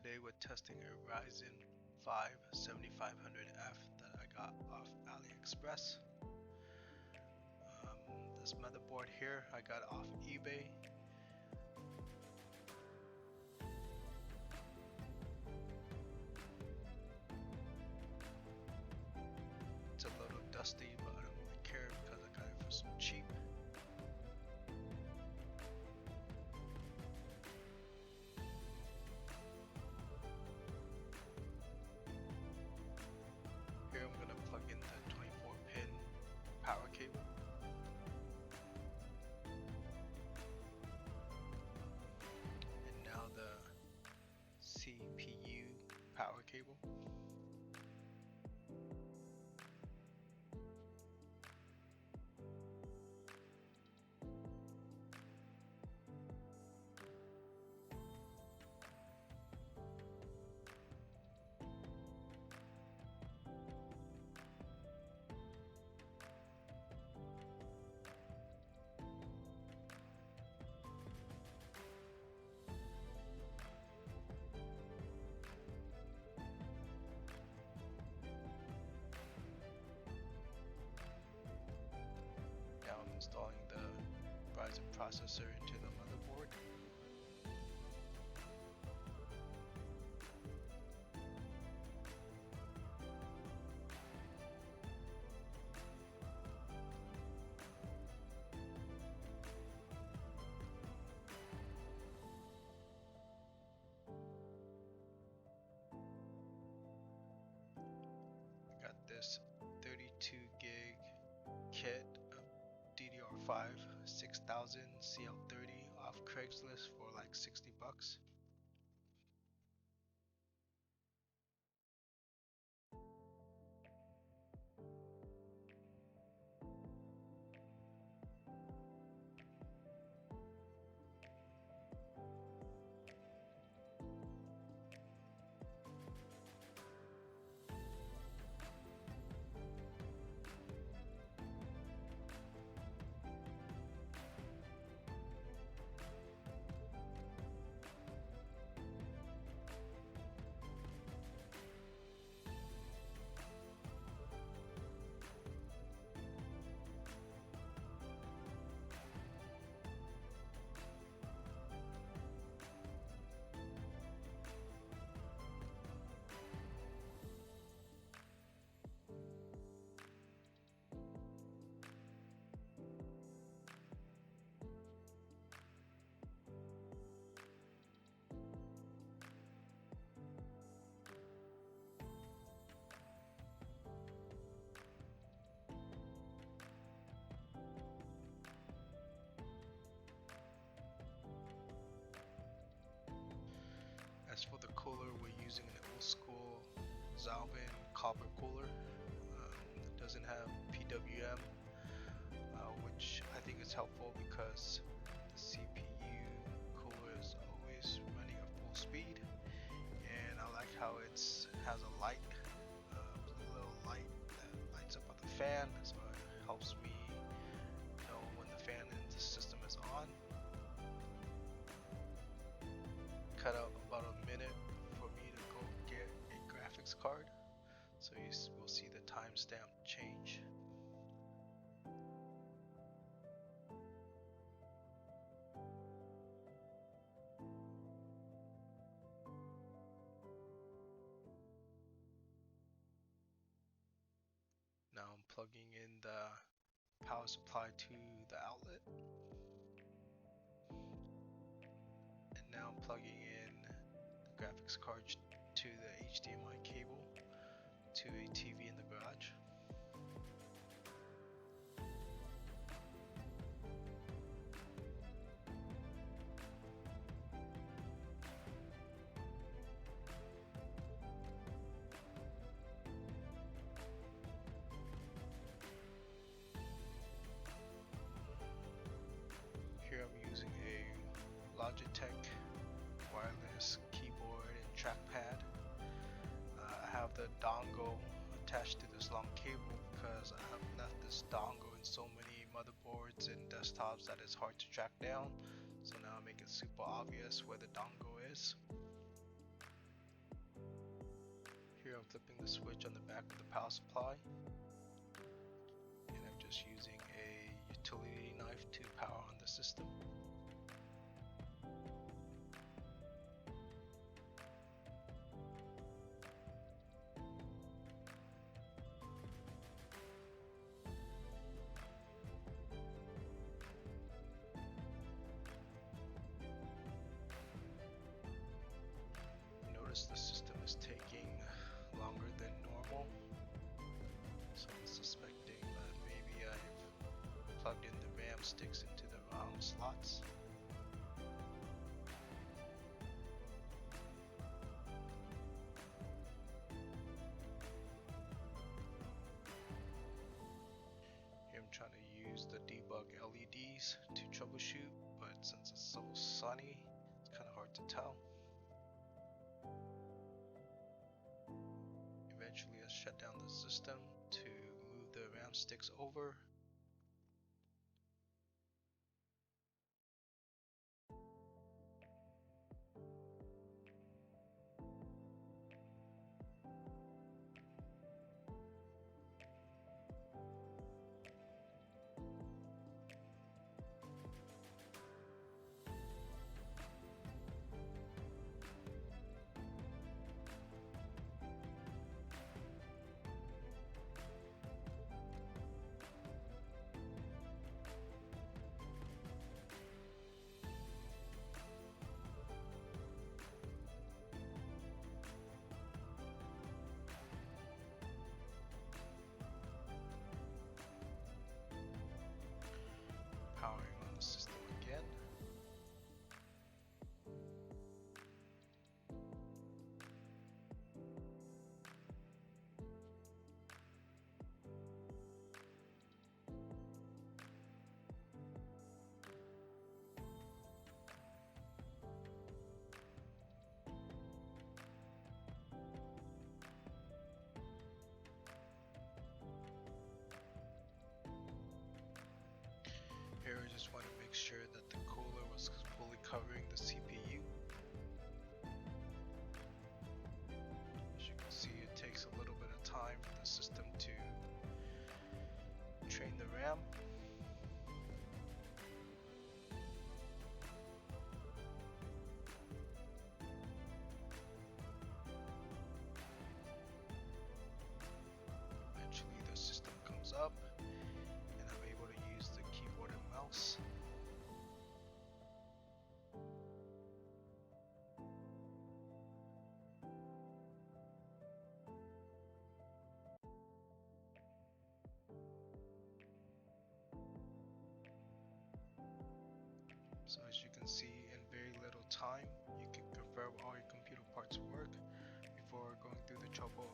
Today we're testing a Ryzen 5 7500F that I got off AliExpress. This motherboard here I got off eBay. It's a little dusty, but I don't really care because I got it for some cheap. Here I'm going to plug in the 24-pin power cable. And now the CPU power cable. Now I'm installing the Ryzen processor into the motherboard. I got this 32 gig kit of DDR5 6000 CL30 off Craigslist for like 60 bucks. As for the cooler, we're using an old school Zalman copper cooler. It doesn't have PWM, which I think is helpful because the CPU cooler is always running at full speed, and I like how it has a light, a little light that lights up on the fan, so it helps me know when the fan in the system is on. Cut out about a minute for me to go get a graphics card, so you will see the timestamp change. Now I'm plugging in the power supply to the outlet, and now I'm plugging in the graphics card to the HDMI cable to a TV in the garage. Here I'm using a Logitech wireless keyboard and trackpad. I have the dongle attached to this long cable because I have left this dongle in so many motherboards and desktops that it's hard to track down. So now I make it super obvious where the dongle is. I'm flipping the switch on the back of the power supply, and I'm just using a utility knife to power on the system. Notice the system is taking longer than normal, so I'm suspecting that maybe I've plugged in the RAM sticks into the wrong slots. Here I'm trying to use the debug LEDs to troubleshoot, but since it's so sunny, it's kind of hard to tell. Eventually I shut down the system to move the RAM sticks over. Powering on the system again. Here I just want to make sure that the cooler was fully covering the CPU. As you can see, it takes a little bit of time for the system to train the RAM. Eventually the system comes up and I'm able to use the keyboard and mouse. So as you can see, in very little time, you can confirm all your computer parts work before going through the trouble